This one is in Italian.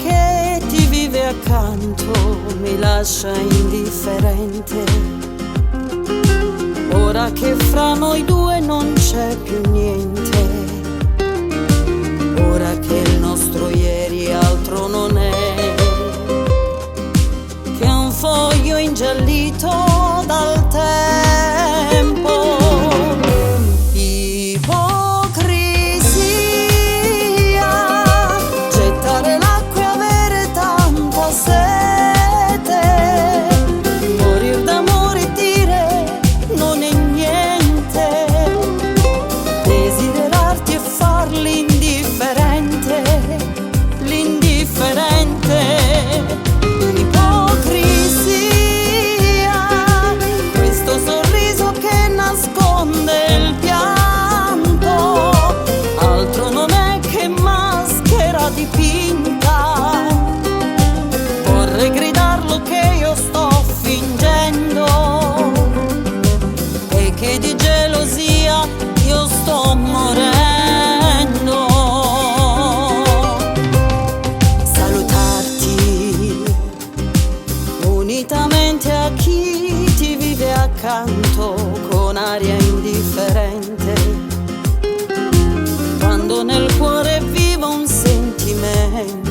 che ti vive accanto mi lascia indifferente. Ora che fra noi due non c'è più niente, ora che il nostro ieri altro non è che un foglio ingiallito dal tempo. Vorrei gridarlo che io sto fingendo e che di gelosia io sto morendo. Salutarti unitamente a chi ti vive accanto con aria indifferente, quando nel cuore viva un sentimento